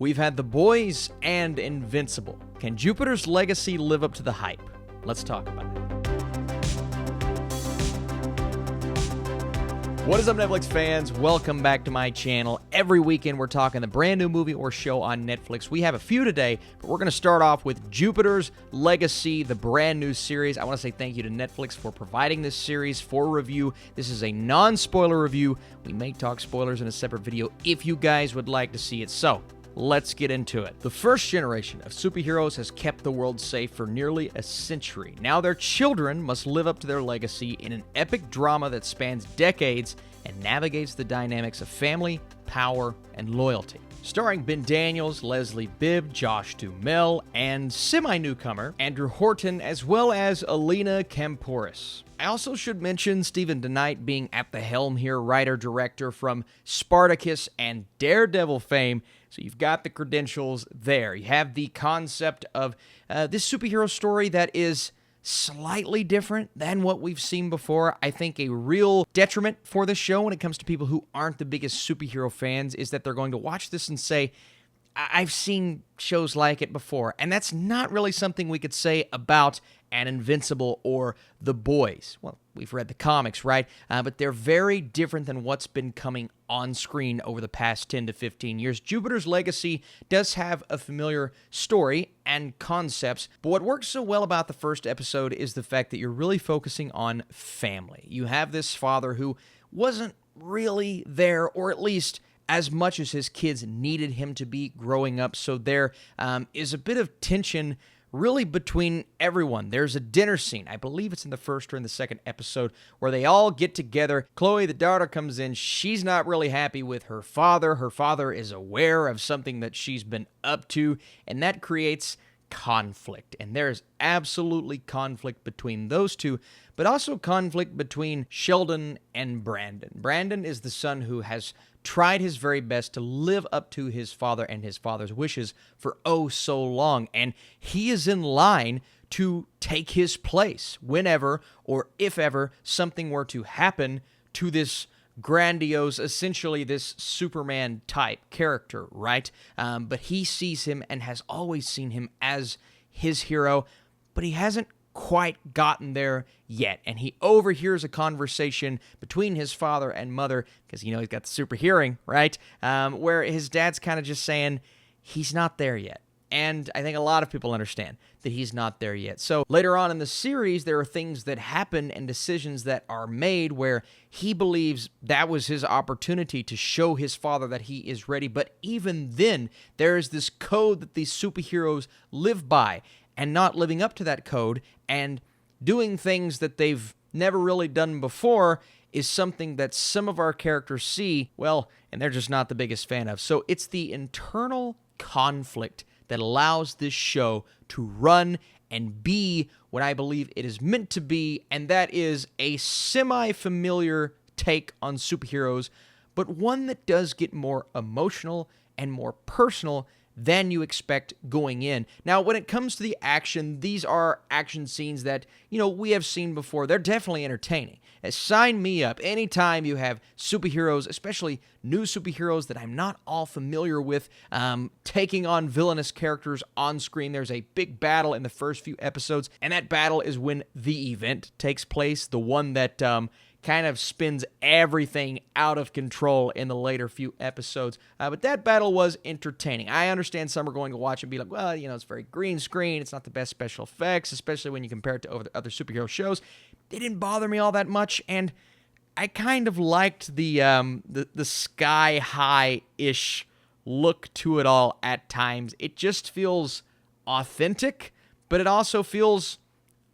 We've had The Boys and Invincible. Can Jupiter's Legacy live up to the hype? Let's talk about it. What is up, Netflix fans? Welcome back to my channel. Every weekend we're talking the brand new movie or show on Netflix. We have a few today, but we're going to start off with Jupiter's Legacy, the brand new series. I want to say thank you to Netflix for providing this series for review. This is a non-spoiler review. We may talk spoilers in a separate video if you guys would like to see it. So, let's get into it. The first generation of superheroes has kept the world safe for nearly a century. Now their children must live up to their legacy in an epic drama that spans decades and navigates the dynamics of family, power, and loyalty. Starring Ben Daniels, Leslie Bibb, Josh Duhamel, and semi-newcomer Andrew Horton, as well as Elena Kampouris. I also should mention DeKnight being at the helm here, writer-director from Spartacus and Daredevil fame. So you've got the credentials there. You have the concept of this superhero story that is slightly different than what we've seen before. I think a real detriment for the show when it comes to people who aren't the biggest superhero fans is that they're going to watch this and say, I've seen shows like it before. And that's not really something we could say about an Invincible or The Boys. Well, we've read the comics, right? But they're very different than what's been coming on screen over the past 10 to 15 years. Jupiter's Legacy does have a familiar story and concepts, but what works so well about the first episode is the fact that you're really focusing on family. You have this father who wasn't really there, or at least as much as his kids needed him to be growing up, so there is a bit of tension really between everyone. There's a dinner scene, I believe it's in the first or in the second episode, where they all get together. Chloe, the daughter, comes in. She's not really happy with her father. Her father is aware of something that she's been up to, and that creates conflict. And there's absolutely conflict between those two, but also conflict between Sheldon and Brandon. Brandon is the son who has tried his very best to live up to his father and his father's wishes for oh so long, and he is in line to take his place whenever or if ever something were to happen to this grandiose, essentially this Superman type character, right? But he sees him and has always seen him as his hero, but he hasn't quite gotten there yet. And he overhears a conversation between his father and mother, because, he's got the super hearing, right? Where his dad's kind of just saying he's not there yet. And I think a lot of people understand that he's not there yet. So later on in the series, there are things that happen and decisions that are made where he believes that was his opportunity to show his father that he is ready. But even then, there is this code that these superheroes live by, and not living up to that code and doing things that they've never really done before is something that some of our characters see, well, and they're just not the biggest fan of. So it's the internal conflict that allows this show to run and be what I believe it is meant to be, and that is a semi-familiar take on superheroes, but one that does get more emotional and more personal than you expect going in. Now, when it comes to the action, these are action scenes that, we have seen before. They're definitely entertaining. Sign me up anytime you have superheroes, especially new superheroes that I'm not all familiar with, taking on villainous characters on screen. There's a big battle in the first few episodes, and that battle is when the event takes place, the one that kind of spins everything out of control in the later few episodes. But that battle was entertaining. I understand some are going to watch and be like, well, it's very green screen. It's not the best special effects, especially when you compare it to other superhero shows. It didn't bother me all that much, and I kind of liked the sky high-ish look to it all at times. It just feels authentic, but it also feels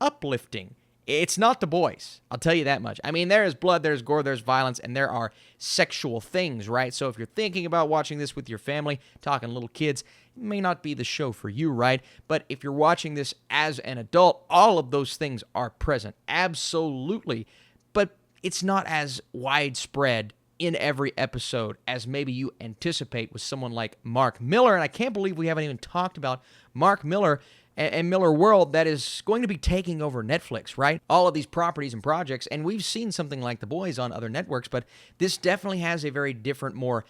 uplifting. It's not The Boys, I'll tell you that much. I mean, there is blood, there's gore, there's violence, and there are sexual things, right? So if you're thinking about watching this with your family, talking little kids, it may not be the show for you, right? But if you're watching this as an adult, all of those things are present, absolutely. But it's not as widespread in every episode as maybe you anticipate with someone like Mark Millar. And I can't believe we haven't even talked about Mark Millar and Millar world that is going to be taking over Netflix, right? All of these properties and projects, and we've seen something like The Boys on other networks, but this definitely has a very different, more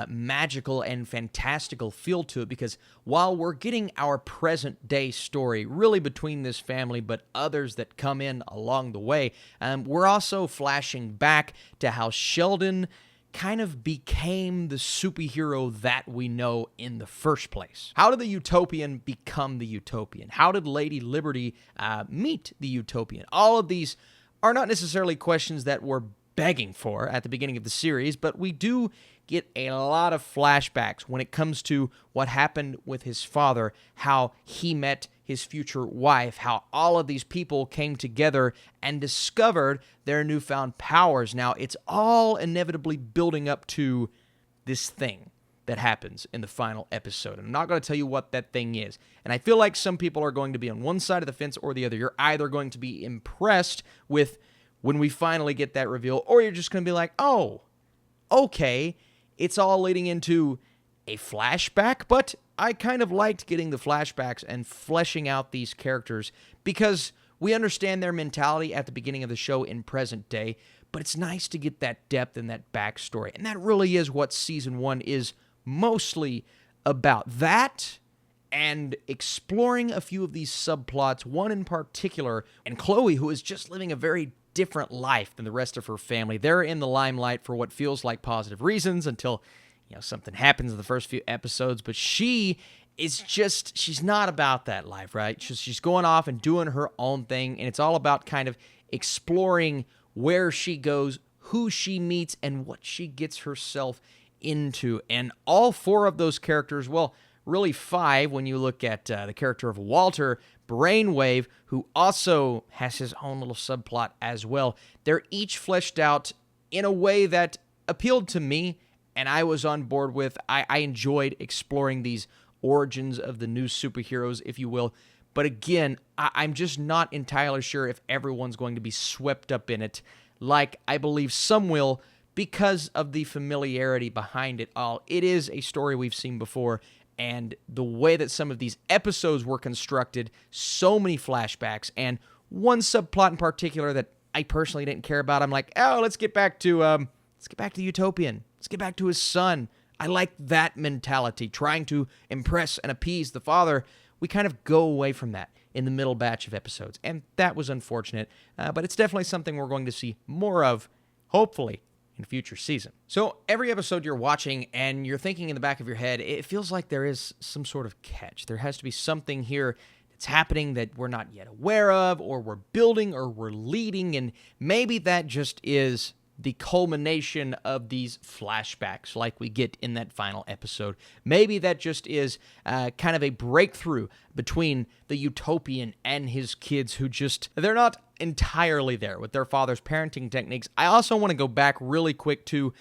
magical and fantastical feel to it, because while we're getting our present-day story really between this family, but others that come in along the way, we're also flashing back to how Sheldon kind of became the superhero that we know in the first place. How did the Utopian become the Utopian? How did Lady Liberty meet the Utopian? All of these are not necessarily questions that we're begging for at the beginning of the series, but we do get a lot of flashbacks when it comes to what happened with his father, how he met his future wife, how all of these people came together and discovered their newfound powers. Now, it's all inevitably building up to this thing that happens in the final episode. And I'm not going to tell you what that thing is. And I feel like some people are going to be on one side of the fence or the other. You're either going to be impressed with when we finally get that reveal, or you're just going to be like, oh, okay, it's all leading into a flashback, but I kind of liked getting the flashbacks and fleshing out these characters because we understand their mentality at the beginning of the show in present day, but it's nice to get that depth and that backstory. And that really is what season 1 is mostly about. That and exploring a few of these subplots, one in particular, and Chloe, who is just living a very different life than the rest of her family. They're in the limelight for what feels like positive reasons until something happens in the first few episodes, but she is just, she's not about that life, right? She's going off and doing her own thing, and it's all about kind of exploring where she goes, who she meets, and what she gets herself into. And all 4 of those characters, well, really 5 when you look at the character of Walter Brainwave, who also has his own little subplot as well. They're each fleshed out in a way that appealed to me, and I was on board with. I enjoyed exploring these origins of the new superheroes, if you will. But again, I'm just not entirely sure if everyone's going to be swept up in it, like I believe some will, because of the familiarity behind it all. It is a story we've seen before, and the way that some of these episodes were constructed, so many flashbacks, and one subplot in particular that I personally didn't care about. I'm like, oh, let's get back to the Utopian. Let's get back to his son. I like that mentality, trying to impress and appease the father. We kind of go away from that in the middle batch of episodes, and that was unfortunate, but it's definitely something we're going to see more of, hopefully, in future season. So every episode you're watching and you're thinking in the back of your head, it feels like there is some sort of catch. There has to be something here that's happening that we're not yet aware of, or we're building, or we're leading, and maybe that just is the culmination of these flashbacks like we get in that final episode. Maybe that just is kind of a breakthrough between the Utopian and his kids who just, they're not entirely there with their father's parenting techniques. I also want to go back really quick to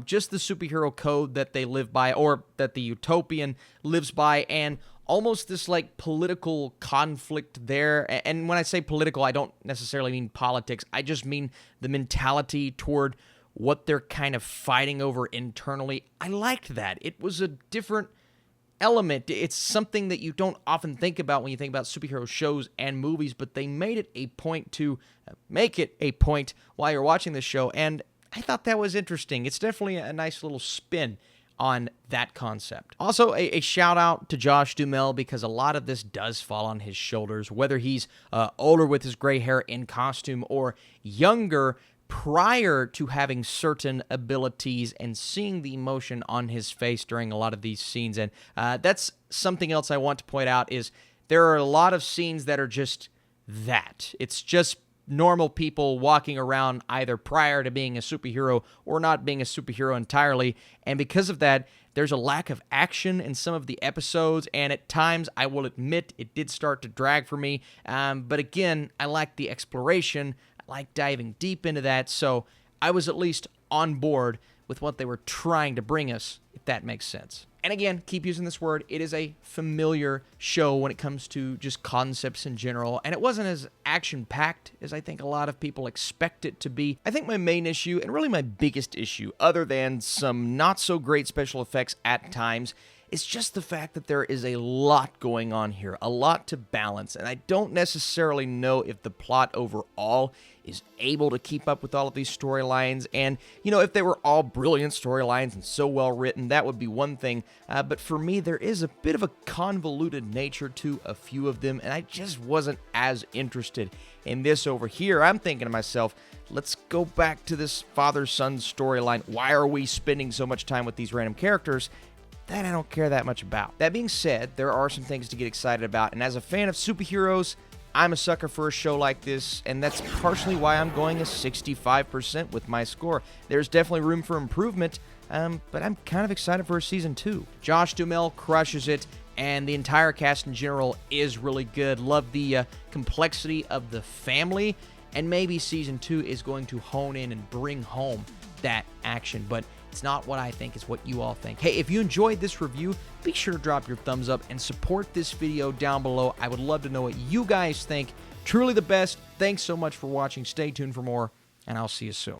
just the superhero code that they live by, or that the Utopian lives by, and almost this like political conflict there. And when I say political, I don't necessarily mean politics. I just mean the mentality toward what they're kind of fighting over internally. I liked that. It was a different element. It's something that you don't often think about when you think about superhero shows and movies, but they made it a point to make it a point while you're watching the show. And I thought that was interesting. It's definitely a nice little spin on that concept. Also, a shout out to Josh Duhamel, because a lot of this does fall on his shoulders, whether he's older with his gray hair in costume or younger prior to having certain abilities and seeing the emotion on his face during a lot of these scenes. And that's something else I want to point out, is there are a lot of scenes that are just that. It's just normal people walking around either prior to being a superhero or not being a superhero entirely, and because of that, there's a lack of action in some of the episodes, and at times, I will admit, it did start to drag for me, but again, I like the exploration, I like diving deep into that, so I was at least on board with what they were trying to bring us, if that makes sense. And again, keep using this word, it is a familiar show when it comes to just concepts in general, and it wasn't as action-packed as I think a lot of people expect it to be. I think my main issue, and really my biggest issue, other than some not-so-great special effects at times, It's just the fact that there is a lot going on here, a lot to balance, and I don't necessarily know if the plot overall is able to keep up with all of these storylines. And, you know, if they were all brilliant storylines and so well written, that would be one thing. But for me, there is a bit of a convoluted nature to a few of them, and I just wasn't as interested in this over here. I'm thinking to myself, let's go back to this father-son storyline. Why are we spending so much time with these random characters that I don't care that much about? That being said, there are some things to get excited about, and as a fan of superheroes, I'm a sucker for a show like this, and that's partially why I'm going a 65% with my score. There's definitely room for improvement, but I'm kind of excited for season 2. Josh Duhamel crushes it, and the entire cast in general is really good. Love the complexity of the family, and maybe season 2 is going to hone in and bring home that action, but it's not what I think, it's what you all think. Hey, if you enjoyed this review, be sure to drop your thumbs up and support this video down below. I would love to know what you guys think. Truly the best. Thanks so much for watching. Stay tuned for more, and I'll see you soon.